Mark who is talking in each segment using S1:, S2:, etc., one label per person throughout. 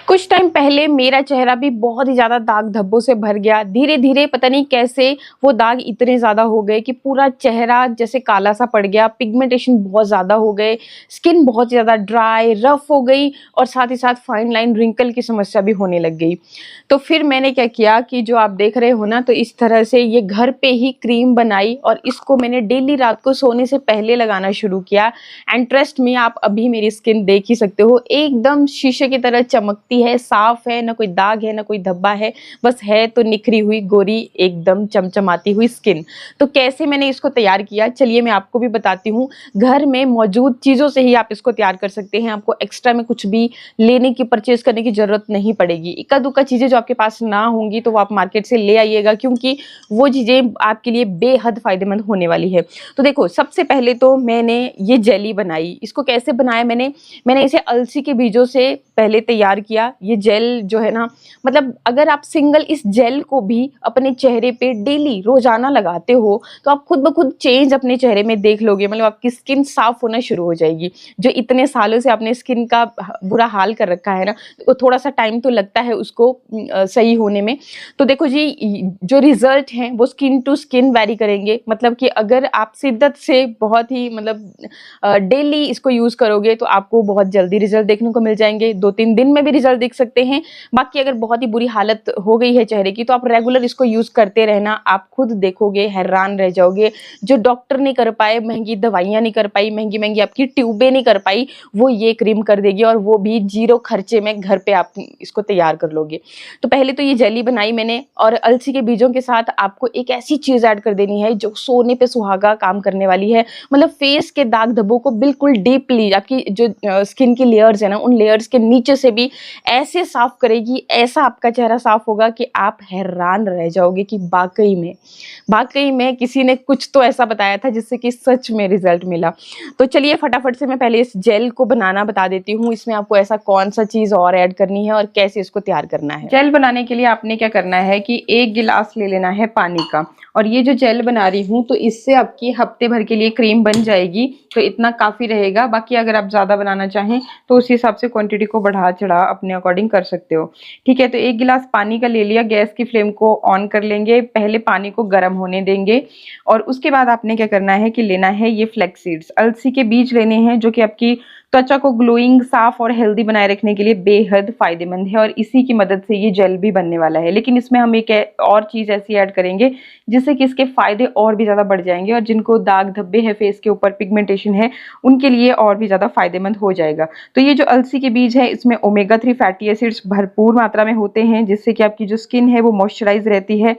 S1: कुछ टाइम पहले मेरा चेहरा भी बहुत ही ज़्यादा दाग धब्बों से भर गया। धीरे-धीरे पता नहीं कैसे वो दाग इतने ज़्यादा हो गए कि पूरा चेहरा जैसे काला-सा पड़ गया, पिगमेंटेशन बहुत ज़्यादा हो गए, स्किन बहुत ज़्यादा ड्राई, रफ हो गई और साथ ही साथ फाइन लाइन, रिंकल की समस्या भी होने लग गई। तो फिर मैंने क्या किया कि जो आप देख रहे हो ना, तो इस तरह से ये घर पे ही क्रीम बनाई और इसको मैंने डेली रात को सोने से पहले लगाना शुरू किया। एंड ट्रस्ट मी, आप अभी मेरी स्किन देख ही सकते हो, एकदम शीशे की तरह चमकती है, साफ है, ना कोई दाग है ना कोई धब्बा है, बस है तो निखरी हुई गोरी एकदम चमचमाती हुई स्किन। तो कैसे मैंने इसको तैयार किया, चलिए मैं आपको भी बताती हूँ। घर में मौजूद चीज़ों से ही आप इसको तैयार कर सकते हैं। आपको एक्स्ट्रा में कुछ भी लेने की, परचेज करने की ज़रूरत नहीं पड़ेगी। इक्का दुक्का चीज़ें जो आपके पास ना होंगी तो वो आप मार्केट से ले आइएगा, क्योंकि वो चीज़ें आपके लिए बेहद फ़ायदेमंद होने वाली है। तो देखो, सबसे पहले तो मैंने ये जेली बनाई। इसको कैसे बनाया मैंने इसे अलसी के बीजों से पहले तैयार किया। ये जेल जो है ना, मतलब अगर आप सिंगल इस जेल को भी अपने चेहरे पे डेली रोजाना लगाते हो तो आप खुद ब खुद चेंज अपने चेहरे में देख लोगे। मतलब आपकी स्किन साफ होना शुरू हो जाएगी। जो इतने सालों से आपने स्किन का बुरा हाल कर रखा है ना, तो थोड़ा सा टाइम तो लगता है उसको सही होने में। तो देखो जी, जो रिजल्ट हैं वो स्किन टू स्किन वैरी करेंगे। मतलब कि अगर आप शिद्दत से बहुत ही डेली इसको यूज करोगे तो आपको बहुत जल्दी रिजल्ट देखने को मिल जाएंगे। 2-3 दिन में भी रिजल्ट दिख सकते हैं। बाकी अगर बहुत ही बुरी हालत हो गई है चेहरे की तो आप रेगुलर इसको यूज करते रहना, आप खुद देखोगे, हैरान रह जाओगे। जो डॉक्टर नहीं कर पाए, महंगी दवाइयां नहीं कर पाई, महंगी महंगी आपकी ट्यूबें नहीं कर पाई, वो ये क्रीम कर देगी, और वो भी 0 खर्चे में घर पे आप इसको तैयार कर लोगे। तो पहले तो ये जेली बनाई मैंने, और अलसी के बीजों के साथ आपको एक ऐसी चीज ऐड कर देनी है जो सोने पे सुहागा काम करने वाली है। मतलब फेस के दाग धब्बों को बिल्कुल डीपली, आपकी जो स्किन की लेयर्स है ना, उन लेयर्स के नीचे से भी ऐसे साफ करेगी, ऐसा आपका चेहरा साफ होगा कि आप हैरान रह जाओगे कि वाकई में किसी ने कुछ तो ऐसा बताया था जिससे कि सच में रिजल्ट मिला। तो चलिए फटाफट से मैं पहले इस जेल को बनाना बता देती हूँ। इसमें आपको ऐसा कौन सा चीज और ऐड करनी है और कैसे इसको तैयार करना है।
S2: जेल बनाने के लिए आपने क्या करना है कि 1 गिलास ले लेना है पानी का। और ये जो जेल बना रही हूँ तो इससे आपकी हफ्ते भर के लिए क्रीम बन जाएगी, तो इतना काफी रहेगा। बाकी अगर आप ज्यादा बनाना चाहें तो उस हिसाब से क्वांटिटी को बढ़ा चढ़ा अपने अकॉर्डिंग कर सकते हो। ठीक है, तो 1 गिलास पानी का ले लिया। गैस की फ्लेम को ऑन कर लेंगे, पहले पानी को गर्म होने देंगे। और उसके बाद आपने क्या करना है कि लेना है ये फ्लैक्स सीड्स, अलसी के बीज लेने हैं, जो कि आपकी त्वचा को ग्लोइंग, साफ और हेल्दी बनाए रखने के लिए बेहद फायदेमंद है। और इसी की मदद से ये जेल भी बनने वाला है। लेकिन इसमें हम एक और चीज ऐसी ऐड करेंगे जिससे कि इसके फायदे और भी ज्यादा बढ़ जाएंगे, और जिनको दाग धब्बे है फेस के ऊपर, पिगमेंटेशन है, उनके लिए और भी ज्यादा फायदेमंद हो जाएगा। तो ये जो अलसी के बीज है, इसमें ओमेगा 3 फैटी एसिड्स भरपूर मात्रा में होते हैं, जिससे कि आपकी जो स्किन है वो मॉइस्चराइज रहती है,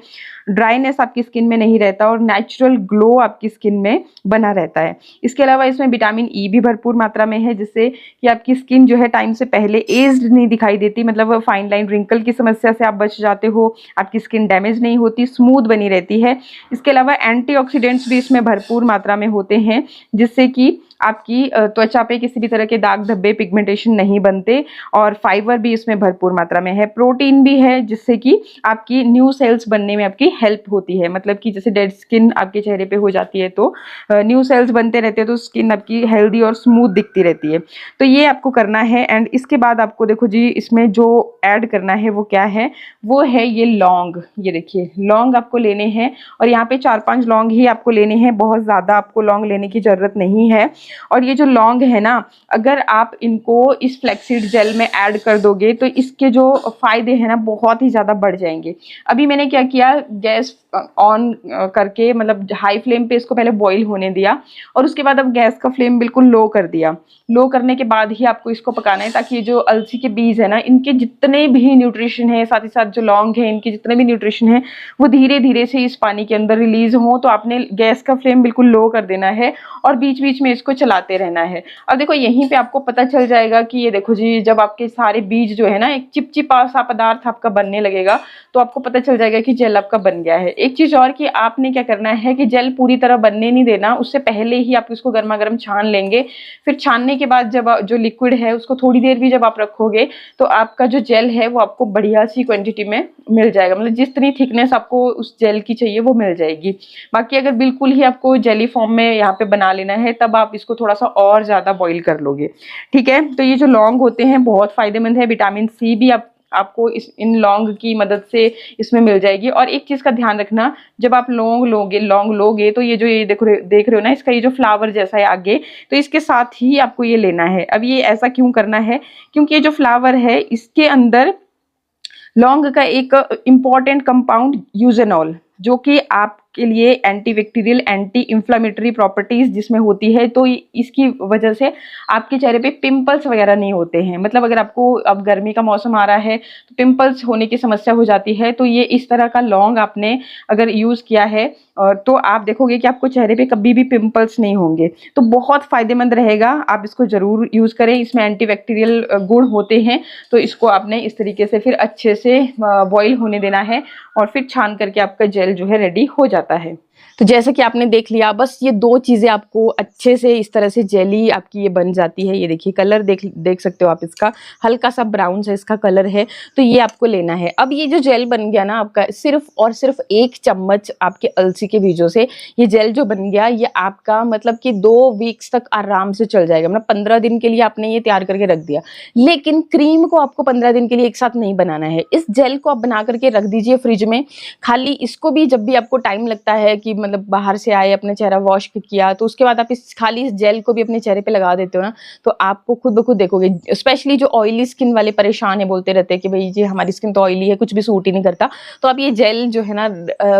S2: ड्राइनेस आपकी स्किन में नहीं रहता, और नेचुरल ग्लो आपकी स्किन में बना रहता है। इसके अलावा इसमें विटामिन ई भी भरपूर मात्रा में है, जिससे कि आपकी स्किन जो है टाइम से पहले एज्ड नहीं दिखाई देती। मतलब फाइन लाइन, रिंकल की समस्या से आप बच जाते हो, आपकी स्किन डैमेज नहीं होती, स्मूथ बनी रहती है। इसके अलावा एंटीऑक्सीडेंट्स भी इसमें भरपूर मात्रा में होते हैं, जिससे कि आपकी त्वचा पे किसी भी तरह के दाग धब्बे, पिगमेंटेशन नहीं बनते। और फाइबर भी इसमें भरपूर मात्रा में है, प्रोटीन भी है, जिससे कि आपकी न्यू सेल्स बनने में आपकी हेल्प होती है। मतलब कि जैसे डेड स्किन आपके चेहरे पे हो जाती है तो न्यू सेल्स बनते रहते हैं, तो स्किन आपकी हेल्दी और स्मूथ दिखती रहती है। तो ये आपको करना है। एंड इसके बाद आपको देखो जी, इसमें जो ऐड करना है वो क्या है, वो है ये लौंग। ये देखिए, लौंग आपको लेने हैं, और यहाँ पे 4-5 लौंग ही आपको लेने हैं, बहुत ज्यादा आपको लौंग लेने की जरूरत नहीं है। और ये जो लौंग है ना, अगर आप इनको इस फ्लैक्सीड जेल में ऐड कर दोगे तो इसके जो फायदे हैं ना, बहुत ही ज्यादा बढ़ जाएंगे। अभी मैंने क्या किया, गैस ऑन करके, मतलब हाई फ्लेम पे इसको पहले बॉईल होने दिया, और उसके बाद अब गैस का फ्लेम बिल्कुल लो कर दिया। लो करने के बाद ही आपको इसको पकाना है, ताकि ये जो अलसी के बीज है ना, इनके जितने भी न्यूट्रिशन है, साथ ही साथ जो लौंग है, इनके जितने भी न्यूट्रिशन है, वो धीरे धीरे से इस पानी के अंदर रिलीज हो। तो आपने गैस का फ्लेम बिल्कुल लो कर देना है, और बीच बीच में इसको चलाते रहना है। अब देखो, यहीं पे आपको पता चल जाएगा कि ये देखो जी, जब आपके सारे बीज जो है ना, एक चिपचिपा सा पदार्थ आपका बनने लगेगा, तो आपको पता चल जाएगा कि जेल आपका बन गया है। एक चीज और कि आपने क्या करना है कि जेल पूरी तरह बनने नहीं देना, उससे पहले ही आप इसको गर्मा गर्म छान लेंगे। फिर छानने के बाद जब जो लिक्विड है उसको थोड़ी देर भी जब आप रखोगे, तो आपका जो जेल है वो आपको बढ़िया सी क्वांटिटी में मिल जाएगा। मतलब जितनी थिकनेस आपको उस जेल की चाहिए वो मिल जाएगी। बाकी अगर बिल्कुल ही आपको जेली फॉर्म में यहाँ पे बना लेना है, तब आप इसको इसको थोड़ा सा और ज़्यादा बॉईल कर लोगे, ठीक है। तो ये जो लौंग होते हैं बहुत फ़ायदेमंद है, विटामिन सी भी आपको इन लौंग की मदद से इसमें मिल जाएगी। और एक चीज़ का ध्यान रखना, जब आप लौंग लोगे तो ये जो ये देख रहे हो ना, इसका ये जो फ्लावर जैसा है आगे, तो इसके साथ ही आपको ये लेना है। अब ये ऐसा क्यों करना है, क्योंकि ये जो फ्लावर है इसके अंदर लौंग का एक इम्पॉर्टेंट कंपाउंड यूजेनॉल, जो कि आपके लिए एंटीबैक्टीरियल, एंटी इंफ्लेमेटरी प्रॉपर्टीज जिसमें होती है, तो इसकी वजह से आपके चेहरे पे पिंपल्स वगैरह नहीं होते हैं। मतलब अगर आपको अब गर्मी का मौसम आ रहा है तो पिंपल्स होने की समस्या हो जाती है, तो ये इस तरह का लौंग आपने अगर यूज़ किया है तो आप देखोगे कि आपको चेहरे पे कभी भी पिंपल्स नहीं होंगे। तो बहुत फ़ायदेमंद रहेगा, आप इसको ज़रूर यूज़ करें। इसमें एंटीबैक्टीरियल गुण होते हैं, तो इसको आपने इस तरीके से फिर अच्छे से बॉईल होने देना है और फिर छान करके आपका जेल जो है रेडी हो जाता है।
S1: तो जैसे कि आपने देख लिया, बस ये 2 चीज़ें आपको अच्छे से इस तरह से जेली आपकी ये बन जाती है। ये देखिए कलर देख सकते हो आप, इसका हल्का सा ब्राउन सा इसका कलर है, तो ये आपको लेना है। अब ये जो जेल बन गया ना आपका, सिर्फ और सिर्फ 1 चम्मच आपके अलसी के बीजों से ये जेल जो बन गया, ये आपका मतलब कि 2 वीक्स तक आराम से चल जाएगा। मतलब 15 दिन के लिए आपने ये तैयार करके रख दिया, लेकिन क्रीम को आपको 15 दिन के लिए एक साथ नहीं बनाना है। इस जेल को आप बना करके रख दीजिए फ्रिज में। खाली इसको भी जब भी आपको टाइम लगता है कि मतलब बाहर से आए, अपने चेहरा वॉश किया, तो उसके बाद आप खाली इस जेल को भी अपने चेहरे पे लगा देते हो ना, तो आपको खुद ब खुद देखोगे, स्पेशली जो ऑयली स्किन वाले परेशान है, बोलते रहते हैं कि भाई जी हमारी स्किन तो ऑयली है, कुछ भी सूट ही नहीं करता, तो आप ये जेल जो है ना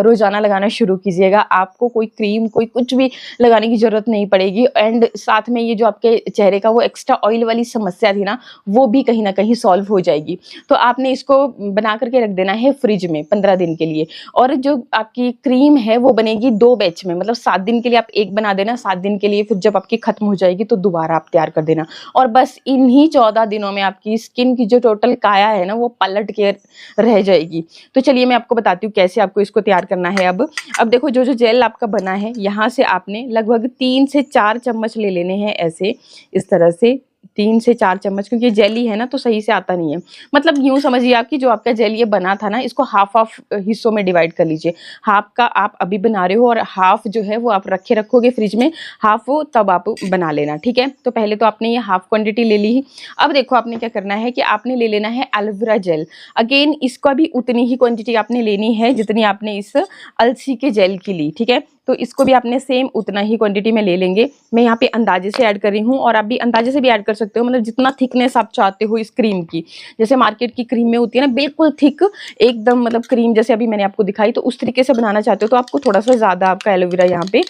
S1: रोजाना लगाना शुरू कीजिएगा। आपको कोई क्रीम कोई कुछ भी लगाने की जरूरत नहीं पड़ेगी। एंड साथ में ये जो आपके चेहरे का वो एक्स्ट्रा ऑयल वाली समस्या थी ना, वो भी कहीं ना कहीं सॉल्व हो जाएगी। तो आपने इसको बना करके रख देना है फ्रिज में 15 दिन के लिए। और जो आपकी क्रीम है वो बनेगी 2 बैच में, मतलब 7 दिन के लिए आप एक बना देना, 7 दिन के लिए, फिर जब आपकी खत्म हो जाएगी तो दोबारा आप तैयार कर देना। और बस इन्हीं 14 दिनों में आपकी स्किन की जो टोटल काया है ना, वो पलट के रह जाएगी। तो चलिए मैं आपको बताती हूँ कैसे आपको इसको तैयार करना है। अब देखो, जो जेल आपका बना है, यहाँ से आपने लगभग 3 से 4 चम्मच ले लेने हैं, ऐसे इस तरह से 3 से 4 चम्मच, क्योंकि ये जेली है ना तो सही से आता नहीं है। मतलब यूँ समझिए आपकी जो आपका जेल ये बना था ना, इसको हाफ हिस्सों में डिवाइड कर लीजिए। हाफ का आप अभी बना रहे हो और हाफ जो है वो आप रखोगे फ्रिज में, हाफ वो तब आप बना लेना, ठीक है। तो पहले तो आपने ये हाफ क्वांटिटी ले ली। अब देखो आपने क्या करना है कि आपने ले लेना है एलोवेरा जेल। अगेन इसका भी उतनी ही क्वांटिटी आपने लेनी है जितनी आपने इस अलसी के जेल की ली, ठीक है। तो इसको भी आपने सेम उतना ही क्वांटिटी में ले लेंगे। मैं यहाँ पे अंदाजे से ऐड कर रही हूँ और आप भी अंदाजे से भी ऐड कर सकते हो, मतलब जितना थिकनेस आप चाहते हो इस क्रीम की। जैसे मार्केट की क्रीम में होती है ना बिल्कुल थिक, एकदम मतलब क्रीम जैसे अभी मैंने आपको दिखाई, तो उस तरीके से बनाना चाहते हो तो आपको थोड़ा सा ज़्यादा आपका एलोवेरा यहाँ पे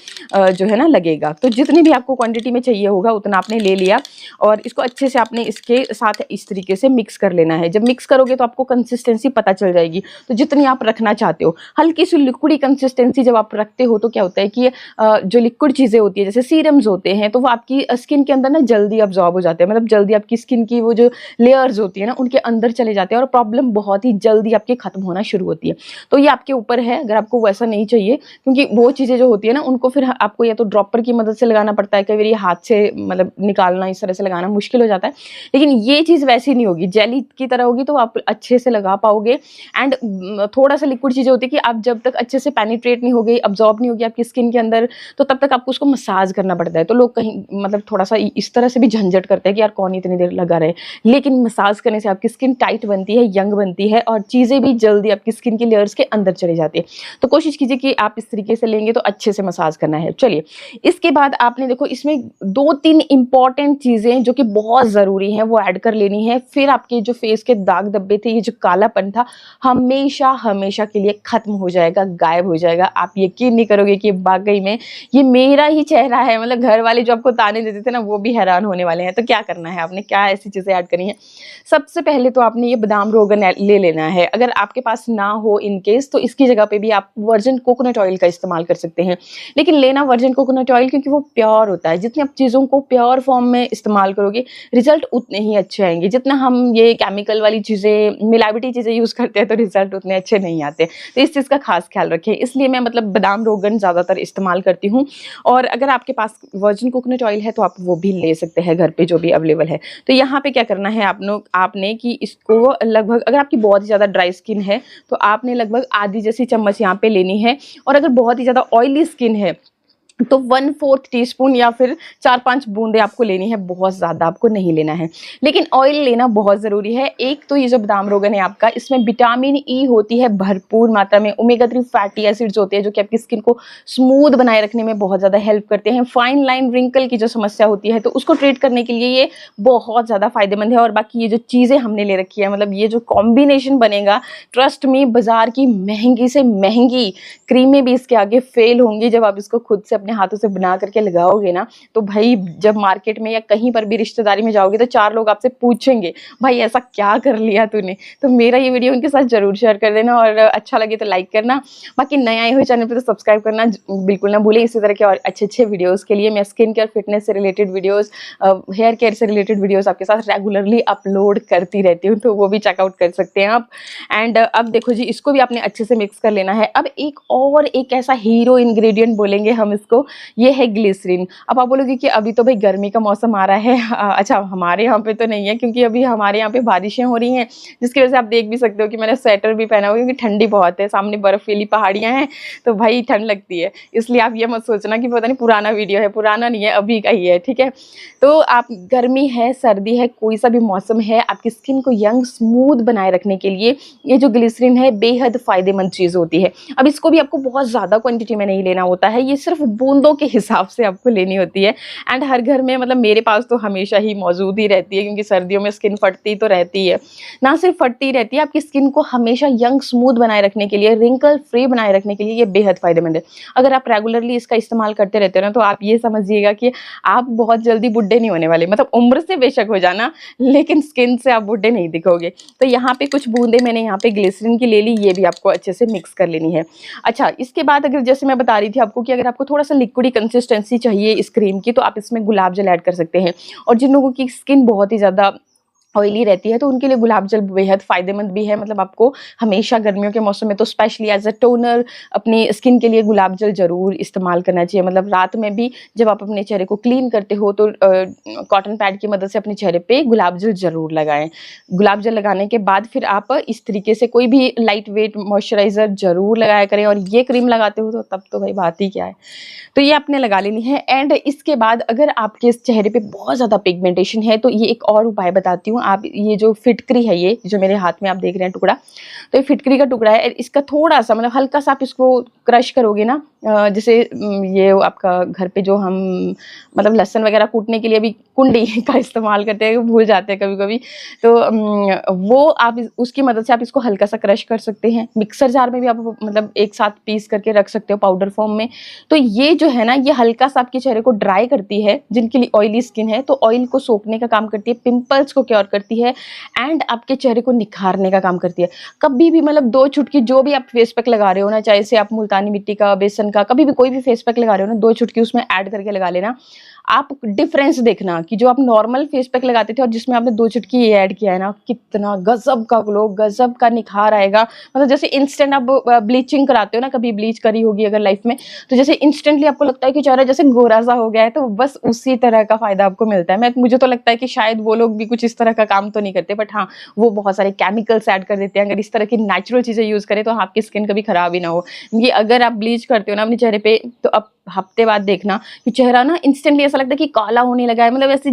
S1: जो है ना लगेगा। तो जितनी भी आपको क्वान्टिटी में चाहिए होगा उतना आपने ले लिया और इसको अच्छे से आपने इसके साथ इस तरीके से मिक्स कर लेना है। जब मिक्स करोगे तो आपको कंसिस्टेंसी पता चल जाएगी, तो जितनी आप रखना चाहते हो। हल्की सी लिक्विडी कंसिस्टेंसी जब आप रखते हो तो क्या होता है कि जो लिक्विड चीज़ें होती है जैसे सीरम्स होते हैं, तो वो आपकी स्किन के अंदर ना जल्दी अब्जॉर्ब हो जाते हैं, मतलब जल्दी आपकी स्किन की वो जो लेयर्स होती है ना उनके अंदर चले जाते हैं और प्रॉब्लम बहुत ही जल्दी आपके खत्म होना शुरू होती है। तो ये आपके ऊपर है, अगर आपको वैसा नहीं चाहिए, क्योंकि वो चीज़ें जो होती है ना उनको फिर आपको या तो ड्रॉपर की मदद से लगाना पड़ता है, कई बार ये हाथ से मतलब निकालना, इस तरह से लगाना मुश्किल हो जाता है। लेकिन ये चीज़ वैसी नहीं होगी, जेली की तरह होगी, तो आप अच्छे से लगा पाओगे। एंड थोड़ा सा लिक्विड चीज़ें होती है कि आप जब तक अच्छे से पेनिट्रेट नहीं होगी, अब्जॉर्ब नहीं होगी आपकी स्किन के अंदर, तो तब तक आपको उसको मसाज करना पड़ता है। तो लोग कहीं मतलब थोड़ा सा इस तरह से भी झंझट करते हैं कि यार कौन इतनी देर लगा रहे, लेकिन मसाज करने से आपकी स्किन टाइट बनती है, यंग बनती है और चीज़ें भी जल्दी आपकी स्किन की लेयर्स के अंदर चली जाती है। तो कोशिश कीजिए कि आप इस तरीके से लेंगे तो अच्छे से मसाज करना है। चलिए, इसके बाद आपने देखो इसमें 2-3 इंपॉर्टेंट चीज़ें जो कि बहुत ज़रूरी हैं वो ऐड कर लेनी है। फिर आपके जो फेस के दाग धब्बे थे, ये जो कालापन था, हमेशा हमेशा के लिए खत्म हो जाएगा, गायब हो जाएगा। आप यकीन नहीं करोगे कि वाकई में ये मेरा ही चेहरा है। मतलब घर वाले जो आपको ताने देते थे ना, वो भी हैरान होने वाले हैं। तो क्या करना है, आपने क्या ऐसी चीज़ें ऐड करनी है? सबसे पहले तो आपने ये बादाम रोगन ले लेना है। अगर आपके पास ना हो इन केस, तो इसकी जगह पे भी आप वर्जिन कोकोनट ऑयल का इस्तेमाल कर सकते हैं। लेकिन लेना वर्जिन कोकोनट ऑयल, क्योंकि वो प्योर होता है। जितनी आप चीज़ों को प्योर फॉर्म में इस्तेमाल करोगे, रिजल्ट उतने ही अच्छे आएंगे। जितना हम ये केमिकल वाली चीज़ें, मिलावटी चीज़ें यूज़ करते हैं, तो रिजल्ट उतने अच्छे नहीं आते। तो इस चीज़ का खास ख्याल रखें। इसलिए मैं मतलब बादाम रोगन ज़्यादातर इस्तेमाल करती हूँ। और अगर आपके पास वर्जिन कोकोनट ऑयल है तो आप वो भी ले सकते हैं, घर पे जो भी अवेलेबल है। तो यहाँ पे क्या करना है आपने कि इसको लगभग, अगर आपकी बहुत ही ज़्यादा ड्राई स्किन है तो आपने लगभग आधी जैसी चम्मच यहाँ पे लेनी है। और अगर बहुत ही ज़्यादा ऑयली स्किन है तो 1/4 टीस्पून या फिर 4-5 बूंदे आपको लेनी है, बहुत ज़्यादा आपको नहीं लेना है। लेकिन ऑयल लेना बहुत ज़रूरी है। एक तो ये जो बादाम रोगन है आपका, इसमें विटामिन ई होती है भरपूर मात्रा में, ओमेगा 3 फैटी एसिड्स होते हैं जो कि आपकी स्किन को स्मूथ बनाए रखने में बहुत ज़्यादा हेल्प करते हैं। फाइन लाइन रिंकल की जो समस्या होती है तो उसको ट्रीट करने के लिए ये बहुत ज़्यादा फायदेमंद है। और बाकी ये जो चीज़ें हमने ले रखी है, मतलब ये जो कॉम्बिनेशन बनेगा, ट्रस्ट में बाजार की महंगी से महंगी क्रीमें भी इसके आगे फेल होंगी जब आप इसको खुद से अपने हाथों से बना करके लगाओगे ना। तो भाई जब मार्केट में या कहीं पर भी रिश्तेदारी में जाओगे तो 4 लोग आपसे पूछेंगे, भाई ऐसा क्या कर लिया तूने। तो मेरा ये वीडियो उनके साथ जरूर शेयर कर देना, और अच्छा लगे तो लाइक करना। बाकी नए आए हुए चैनल पे तो सब्सक्राइब करना बिल्कुल ना भूलें। इसी तरह के और अच्छे वीडियोस के लिए मैं स्किन केयर, फिटनेस से रिलेटेड वीडियोस, हेयर केयर से रिलेटेड वीडियोस आपके साथ रेगुलरली अपलोड करती रहती हूँ, तो वो भी चेकआउट कर सकते हैं आप। एंड अब देखो जी, इसको भी आपने अच्छे से मिक्स कर लेना है। अब एक ऐसा हीरो इंग्रेडिएंट बोलेंगे हम इसको, ये है ग्लिसरीन। अब आप बोलोगे कि अभी तो भाई गर्मी का मौसम आ रहा है, अच्छा हमारे यहाँ पे तो नहीं है, क्योंकि अभी हमारे यहाँ पे बारिशें हो रही हैं, जिसकी वजह से आप देख भी सकते हो कि मैंने स्वेटर भी पहना हुआ है, क्योंकि ठंडी बहुत है, सामने बर्फीली पहाड़ियाँ हैं तो भाई ठंड लगती है। इसलिए आप ये मत सोचना कि पता नहीं पुराना वीडियो है, पुराना नहीं है, अभी का ही है, ठीक है। तो आप गर्मी है, सर्दी है, कोई सा भी मौसम है, आपकी स्किन को यंग स्मूथ बनाए रखने के लिए ये जो ग्लिसरीन है बेहद फायदेमंद चीज़ होती है। अब इसको भी आपको बहुत ज़्यादा क्वांटिटी में नहीं लेना होता है, ये सिर्फ बूंदों के हिसाब से आपको लेनी होती है। एंड हर घर में, मतलब मेरे पास तो हमेशा ही मौजूद ही रहती है, क्योंकि सर्दियों में स्किन फटती तो रहती है, ना सिर्फ फटती रहती है, आपकी स्किन को हमेशा यंग स्मूथ बनाए रखने के लिए, रिंकल फ्री बनाए रखने के लिए ये बेहद फायदेमंद है। अगर आप रेगुलरली इसका इस्तेमाल करते रहते हो ना, तो आप ये समझिएगा कि आप बहुत जल्दी बुढ़े नहीं होने वाले। मतलब उम्र से बेशक हो जाना, लेकिन स्किन से आप बुढ़े नहीं दिखोगे। तो यहाँ पे कुछ बूंदे मैंने यहाँ पे ग्लिसरीन की ले ली, ये भी आपको अच्छे से मिक्स कर लेनी है। अच्छा, इसके बाद अगर जैसे मैं बता रही थी आपको कि अगर आपको थोड़ा सा लिक्विडी कंसिस्टेंसी चाहिए इस क्रीम की, तो आप इसमें गुलाब जल ऐड कर सकते हैं। और जिन लोगों की स्किन बहुत ही ज़्यादा ऑयली रहती है तो उनके लिए गुलाब जल बेहद फ़ायदेमंद भी है। मतलब आपको हमेशा गर्मियों के मौसम में तो स्पेशली एज अ टोनर अपनी स्किन के लिए गुलाब जल ज़रूर इस्तेमाल करना चाहिए। मतलब रात में भी जब आप अपने चेहरे को क्लीन करते हो तो कॉटन पैड की मदद से अपने चेहरे पे गुलाब जल ज़रूर लगाएं। गुलाब जल लगाने के बाद फिर आप इस तरीके से कोई भी लाइट वेट मॉइस्चराइज़र ज़रूर लगाया करें। और ये क्रीम लगाते हो तो तब तो भाई बात ही क्या है। तो ये आपने लगा लेनी है। एंड इसके बाद अगर आपके चेहरे पे बहुत ज़्यादा पिगमेंटेशन है तो ये एक और उपाय बताती हूँ। आप ये जो फिटकरी है, ये जो मेरे हाथ में आप देख रहे हैं टुकड़ा, तो ये फिटकरी का टुकड़ा है। इसका थोड़ा सा, मतलब हल्का सा आप इसको क्रश करोगे ना, जैसे ये आपका घर पे जो हम मतलब लहसुन वगैरह कूटने के लिए भी कुंडी का इस्तेमाल करते हैं, भूल जाते हैं कभी कभी, तो वो आप उसकी मदद से आप इसको हल्का सा क्रश कर सकते हैं। मिक्सर जार में भी आप मतलब एक साथ पीस करके रख सकते हो पाउडर फॉर्म में। तो ये जो है ना, ये हल्का सा आपके चेहरे को ड्राई करती है। जिनके लिए ऑयली स्किन है तो ऑयल को सोखने का काम करती है, पिंपल्स को क्योर करती है, एंड आपके चेहरे को निखारने का काम करती है। कभी भी मतलब 2 चुटकी जो भी आप फेस पैक लगा रहे हो ना, चाहे से आप मुल्तानी मिट्टी का, बेसन का, कभी भी कोई भी फेस पैक लगा रहे हो ना, 2 चुटकी उसमें ऐड करके लगा लेना। आप डिफरेंस देखना कि जो आप नॉर्मल फेस पैक लगाते थे और जिसमें आपने 2 चुटकी ये ऐड किया है ना, कितना गजब का ग्लो, गजब का निखार आएगा। मतलब जैसे इंस्टेंट आप ब्लीचिंग कराते हो ना, कभी ब्लीच करी होगी अगर लाइफ में, तो जैसे इंस्टेंटली आपको लगता है कि चेहरा जैसे गोरा सा हो गया है, तो बस उसी तरह का फायदा आपको मिलता है। मुझे तो लगता है कि शायद वो लोग भी कुछ इस तरह का काम तो नहीं करते, बट हाँ, वो बहुत सारे केमिकल्स ऐड कर देते हैं। अगर इस तरह की नेचुरल चीजें यूज करें तो आपकी स्किन कभी खराब ही ना हो। ये अगर आप ब्लीच करते हो ना अपने चेहरे पे, तो अब हफ्ते बाद देखना कि चेहरा ना इंस्टेंटली ऐसा लगता है कि काला होने लगा है। मतलब ऐसे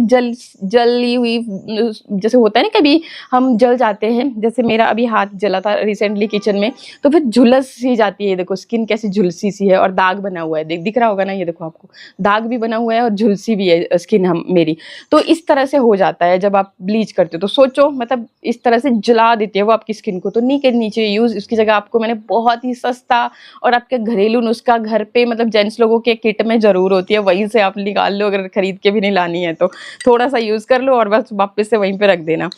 S1: जली हुई, जैसे होता है ना कभी हम जल जाते हैं, जैसे मेरा अभी हाथ जला था रिसेंटली किचन में, तो फिर झुलस सी जाती है। देखो स्किन कैसी झुलसी सी है, और दाग बना हुआ है, दिख रहा होगा ना, ये देखो आपको दाग भी बना हुआ है और झुलसी भी है स्किन हम मेरी। तो इस तरह से हो जाता है जब आप ब्लीच करते हो। तो सोचो, मतलब इस तरह से जला देती है वो आपकी स्किन को। तो नहीं करनी चाहिए यूज। उसकी जगह आपको मैंने बहुत ही सस्ता और आपके घरेलू नुस्खा घर पे, मतलब जेंट्स लोगों के किट में जरूर होती है, वहीं से आप निकाल लो। अगर खरीद के भी नहीं लानी है तो थोड़ा सा यूज कर लो और बस वापस से वहीं पे रख देना।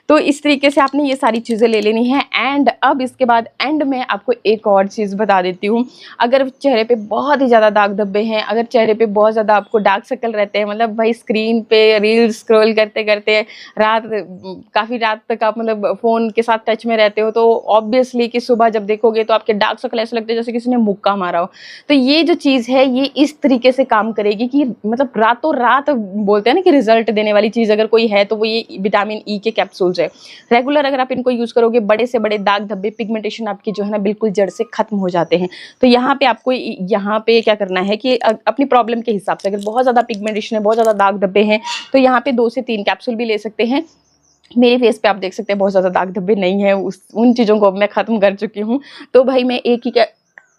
S1: तो इस तरीके से आपने ये सारी चीजें ले लेनी है। एंड अब इसके बाद एंड में आपको एक और चीज बता देती हूँ। अगर चेहरे पे बहुत ही ज्यादा दाग धब्बे हैं, अगर चेहरे पे बहुत ज्यादा आपको डार्क सर्कल रहते हैं, मतलब भाई स्क्रीन पे रील स्क्रॉल करते करते काफी रात तक आप मतलब फोन के साथ टच में रहते हो, तो ऑब्वियसली कि सुबह जब देखोगे तो आपके डार्क सर्कल ऐसे लगते हैं जैसे किसी ने मुक्का मारा हो। तो ये जो चीज है, ये इस तरीके से काम करेगी कि मतलब रातों रात बोलते हैं ना कि रिजल्ट देने वाली चीज़ अगर कोई है तो वो ये विटामिन ई के कैप्सूल्स है। रेगुलर अगर आप इनको यूज़ करोगे, बड़े से बड़े दाग धब्बे, पिगमेंटेशन आपकी जो है ना बिल्कुल जड़ से खत्म हो जाते हैं। तो यहाँ पे आपको यहाँ पे क्या करना है कि अपनी प्रॉब्लम के हिसाब से, अगर बहुत ज़्यादा पिगमेंटेशन है, बहुत ज़्यादा दाग धब्बे हैं, तो यहाँ पे 2 से 3 कैप्सूल भी ले सकते हैं। मेरे फेस पे आप देख सकते हैं बहुत ज़्यादा दाग धब्बे नहीं है, उन चीज़ों को अब मैं ख़त्म कर चुकी हूँ। तो भाई मैं एक ही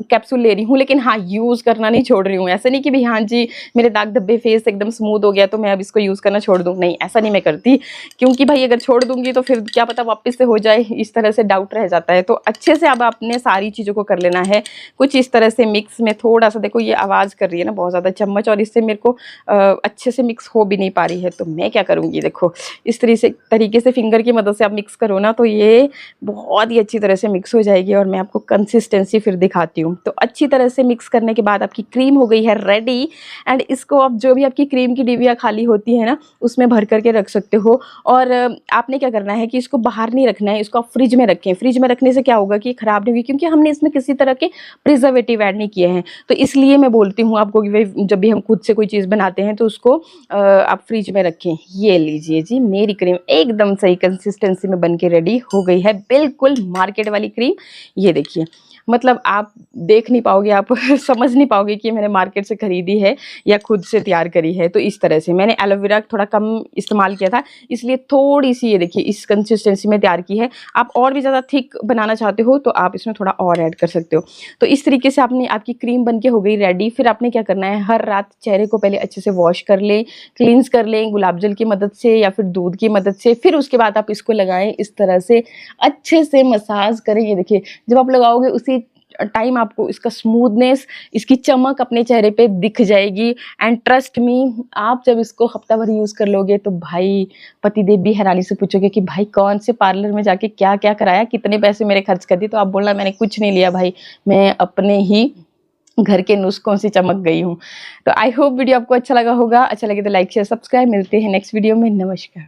S1: कैप्सूल ले रही हूँ, लेकिन हाँ यूज़ करना नहीं छोड़ रही हूँ। ऐसा नहीं कि भाई हाँ जी मेरे दाग धब्बे फेस एकदम स्मूथ हो गया तो मैं अब इसको यूज़ करना छोड़ दूँ, नहीं ऐसा नहीं मैं करती, क्योंकि भाई अगर छोड़ दूंगी तो फिर क्या पता वापस से हो जाए, इस तरह से डाउट रह जाता है। तो अच्छे से अब आपने सारी चीज़ों को कर लेना है कुछ इस तरह से मिक्स में। थोड़ा सा देखो ये आवाज़ कर रही है ना बहुत ज़्यादा चम्मच, और इससे मेरे को अच्छे से मिक्स हो भी नहीं पा रही है। तो मैं क्या करूँगी, देखो इस तरीके से फिंगर की मदद से आप मिक्स करो ना तो ये बहुत ही अच्छी तरह से मिक्स हो जाएगी। और मैं आपको कंसिस्टेंसी फिर दिखाती हूँ। तो अच्छी तरह से मिक्स करने के बाद आपकी क्रीम हो गई है रेडी। एंड इसको आप जो भी आपकी क्रीम की डिबिया खाली होती है ना उसमें भर करके रख सकते हो। और आपने क्या करना है कि इसको बाहर नहीं रखना है, इसको आप फ्रिज में रखें। फ्रिज में रखने से क्या होगा कि खराब नहीं होगी, क्योंकि हमने इसमें किसी तरह के प्रिजर्वेटिव ऐड नहीं किए हैं। तो इसलिए मैं बोलती हूँ आपको कि भाई जब भी हम खुद से कोई चीज़ बनाते हैं तो उसको आप फ्रिज में रखें। ये लीजिए जी मेरी क्रीम एकदम सही कंसिस्टेंसी में बन के रेडी हो गई है, बिल्कुल मार्केट वाली क्रीम। ये देखिए मतलब आप देख नहीं पाओगे, आप समझ नहीं पाओगे कि मैंने मार्केट से खरीदी है या खुद से तैयार करी है। तो इस तरह से मैंने एलोवेरा थोड़ा कम इस्तेमाल किया था, इसलिए थोड़ी सी ये देखिए इस कंसिस्टेंसी में तैयार की है। आप और भी ज़्यादा थिक बनाना चाहते हो तो आप इसमें थोड़ा और ऐड कर सकते हो। तो इस तरीके से आपकी क्रीम बन के हो गई रेडी। फिर आपने क्या करना है, हर रात चेहरे को पहले अच्छे से वॉश कर लें, क्लींस कर लें गुलाब जल की मदद से या फिर दूध की मदद से। फिर उसके बाद आप इसको लगाएं, इस तरह से अच्छे से मसाज करें। ये देखिए जब आप लगाओगे उसी टाइम आपको इसका स्मूथनेस, इसकी चमक अपने चेहरे पे दिख जाएगी। एंड ट्रस्ट मी, आप जब इसको हफ्ता भर यूज़ कर लोगे तो भाई पतिदेव भी हैरानी से पूछोगे कि भाई कौन से पार्लर में जाके क्या क्या कराया, कितने पैसे मेरे खर्च कर दिए। तो आप बोलना मैंने कुछ नहीं लिया भाई, मैं अपने ही घर के नुस्खों से चमक गई हूँ। तो आई होप वीडियो आपको अच्छा लगा होगा। अच्छा लगे तो लाइक शेयर सब्सक्राइब। मिलते हैं नेक्स्ट वीडियो में। नमस्कार।